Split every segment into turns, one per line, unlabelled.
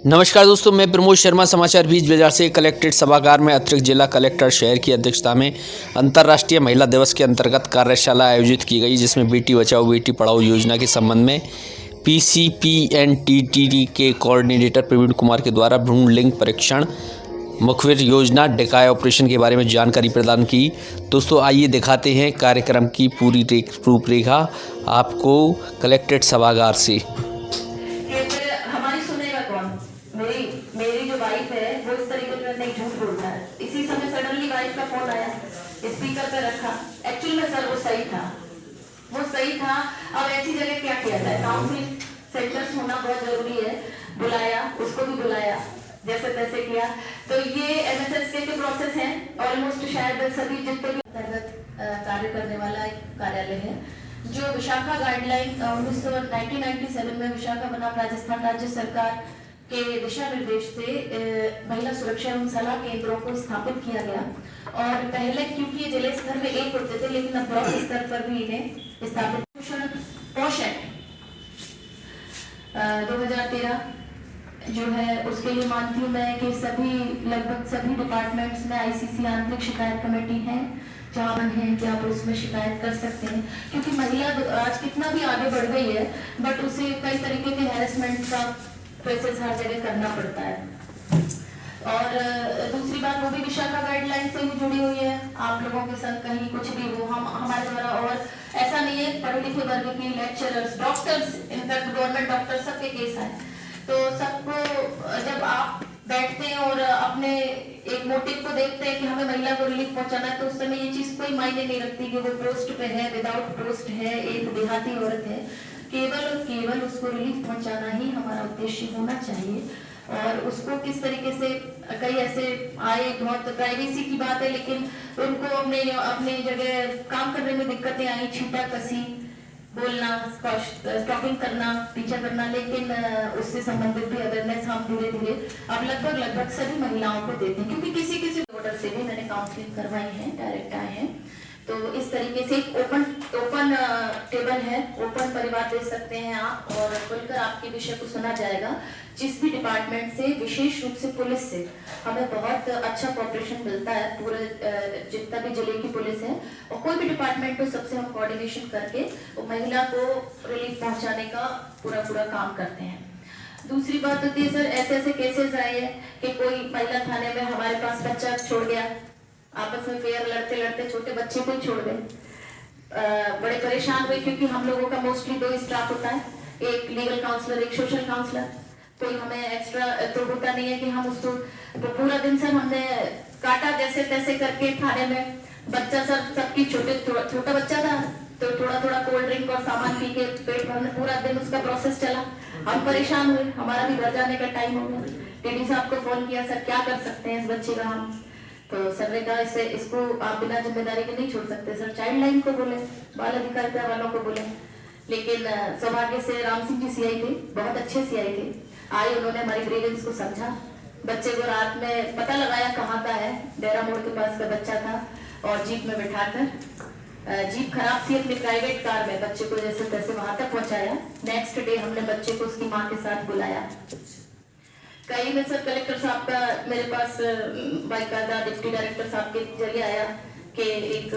नमस्कार दोस्तों, मैं प्रमोद शर्मा समाचार 20 बाजार से कलेक्ट्रेट सभागार में अतिरिक्त जिला कलेक्टर शहर की अध्यक्षता में अंतर्राष्ट्रीय महिला दिवस के अंतर्गत कार्यशाला आयोजित की गई, जिसमें बेटी बचाओ बेटी पढ़ाओ योजना के संबंध में PCPNTTD के कोऑर्डिनेटर प्रवीण कुमार के द्वारा भ्रूण लिंग परीक्षण मुखबिर योजना डेकाय ऑपरेशन के बारे में जानकारी प्रदान की। दोस्तों आइए दिखाते हैं कार्यक्रम की पूरी रूपरेखा आपको कलेक्ट्रेट सभागार से।
मेरी मेरी जो वाइफ है वो इस तरीके से नहीं झूठ बोलता है। इसी समय सडनली वाइफ का फोन आया, स्पीकर पे रखा। एक्चुअली में सर वो सही था। अब ऐसी जगह क्या किया जाए, काउंसलिंग सेंटर्स होना बहुत जरूरी है। बुलाया, उसको भी बुलाया, जैसे तैसे किया। तो ये MSSK के प्रोसेस है। ऑलमोस्ट शायद सभी जितने भी अंतर्गत कार्य करने वाला एक कार्यालय है, जो विशाखा गाइडलाइन 1997 में विशाखापट्टनम राजस्थान राज्य सरकार के दिशा निर्देश से महिला सुरक्षा एवं सलाह केंद्रों को स्थापित किया गया। और पहले क्योंकि जिले स्तर में एक होते थे, लेकिन अब ब्लॉक स्तर पर भी इन्हें स्थापित पोषण 2013 जो है, उसके लिए मानती हूँ मैं कि लगभग सभी डिपार्टमेंट्स में ICC आंतरिक शिकायत कमेटी है, जहाँ है कि आप उसमें शिकायत कर सकते हैं। क्योंकि महिला आज कितना भी आगे बढ़ गई है, बट उसे कई तरीके के हैरेसमेंट का प्रोसेस हर जगह करना पड़ता है। और दूसरी बात, वो भी विशाखा गाइडलाइन से ही जुड़ी हुई है। आप लोगों के संग कहीं कुछ भी हो, हम हमारे द्वारा, और ऐसा नहीं है पढ़े लिखे वर्ग की lecturers, doctors, in fact government doctor सबके केस है। तो सबको जब आप बैठते हैं और अपने एक मोटिव को देखते हैं कि हमें महिला को रिलीफ पहुंचाना है, तो उस समय ये चीज कोई मायने नहीं रखती कि वो पोस्ट पे है, विदाउट पोस्ट है, एक देहाती औरत है। केवल और केवल उसको रिलीफ पहुंचाना ही हमारा उद्देश्य होना चाहिए। और उसको किस तरीके से, कई ऐसे आए, बहुत प्राइवेसी की बात है, लेकिन उनको अपने जगह काम करने में दिक्कतें आई, छीटा कसी, बोलना, स्टॉकिंग करना, पीछा करना, लेकिन उससे संबंधित भी अवेयरनेस हम धीरे धीरे अब लगभग सभी महिलाओं को देते हैं। क्योंकि किसी ऑर्डर से भी मैंने काउंसलिंग करवाई है, डायरेक्ट आए हैं। तो इस तरीके से एक ओपन टेबल है, ओपन परिवार दे सकते हैं आप, और खुलकर आपके विषय को सुना जाएगा। जिस भी डिपार्टमेंट से, विशेष रूप से पुलिस से, हमें बहुत अच्छा कोऑपरेशन मिलता है। पूरे जितना भी जिले की पुलिस है और कोई भी डिपार्टमेंट हो, सबसे हम कोऑर्डिनेशन करके वो महिला को रिलीफ पहुंचाने का पूरा काम करते हैं। दूसरी बात होती है सर, ऐसे केसेस आए हैं कि कोई महिला थाने में हमारे पास बच्चा छोड़ गया, आपस में फेयर लड़ते छोटे बच्चे को ही छोड़ गए। बड़े परेशान हुए, क्योंकि हम लोगों का मोस्टली 2 स्टाफ होता है, एक लीगल काउंसलर, एक सोशल काउंसलर। कोई हमें एक्स्ट्रा तो होता नहीं है कि हम उसको तो पूरा दिन सर हमने काटा जैसे तैसे करके थाने में। बच्चा सर सबकी छोटा बच्चा था, तो थोड़ा कोल्ड ड्रिंक और सामान पी के पेट भरने, पूरा दिन उसका प्रोसेस चला। हम परेशान हुए, हमारा भी घर जाने का टाइम हो गया। डीडी साहब को फोन किया, सर क्या कर सकते हैं इस बच्चे का हम। तो सर ने कहा इसको आप बिना जिम्मेदारी के नहीं छोड़ सकते। सर चाइल्ड लाइन को बोले, बाल अधिकारिता वालों को बोले, लेकिन सौभाग्य से राम सिंह जी CI थे, बहुत अच्छे CI थे। आए, उन्होंने हमारी ग्रीवेंस को समझा। बच्चे को रात में पता लगाया कहाँ का है, डेरा मोड़ के पास का बच्चा था, और जीप में बिठाकर, जीप खराब थी, अपनी प्राइवेट कार में बच्चे को जैसे तैसे वहां तक पहुंचाया। नेक्स्ट डे हमने बच्चे को उसकी माँ के साथ बुलाया। कई में सर कलेक्टर साहब का मेरे पास बाकायदा डिप्टी डायरेक्टर साहब के जरिए आया कि एक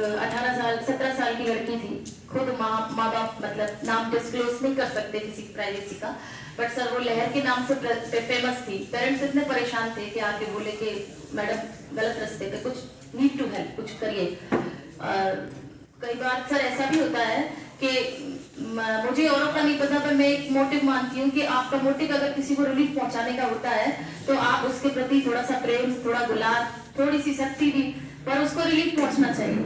17 साल की लड़की थी। खुद माँ बाप मतलब नाम डिस्क्लोज नहीं कर सकते किसी प्राइवेसी का, बट सर वो लहर के नाम से फेमस थी। पेरेंट्स इतने परेशान थे कि आके बोले कि मैडम गलत रास्ते पे, कुछ नीड टू हेल्प, कुछ करिए। कई बार सर ऐसा भी होता है कि मुझे औरों का नहीं पता, पर मैं एक मोटिव मानती हूँ कि आपका मोटिव अगर किसी को रिलीफ पहुंचाने का होता है, तो आप उसके प्रति थोड़ा सा प्रेम, थोड़ा गुलाब, थोड़ी सी शक्ति भी, पर उसको रिलीफ पहुंचना चाहिए।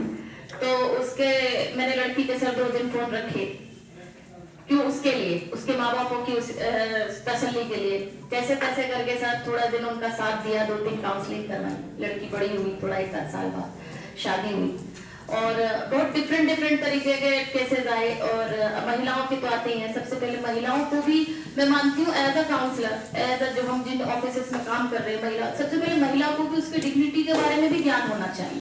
तो उसके मैंने लड़की के सर 2 दिन फोन रखे, क्यों, उसके लिए, उसके माँ बापों की तसल्ली के लिए। कैसे तैसे करके सर थोड़ा दिन उनका साथ दिया, 2-3 काउंसलिंग करवाई। लड़की बड़ी हुई, थोड़ा 1 साल बाद शादी हुई, और बहुत डिफरेंट तरीके के केसेस आए। और महिलाओं के तो आते ही हैं। सबसे पहले महिलाओं को भी मैं मानती हूँ as a counsellor, as a जो हम जिन ऑफिसेस में काम कर रहे हैं, महिला, सबसे पहले महिला को भी उसके डिग्निटी के बारे में भी ज्ञान होना चाहिए।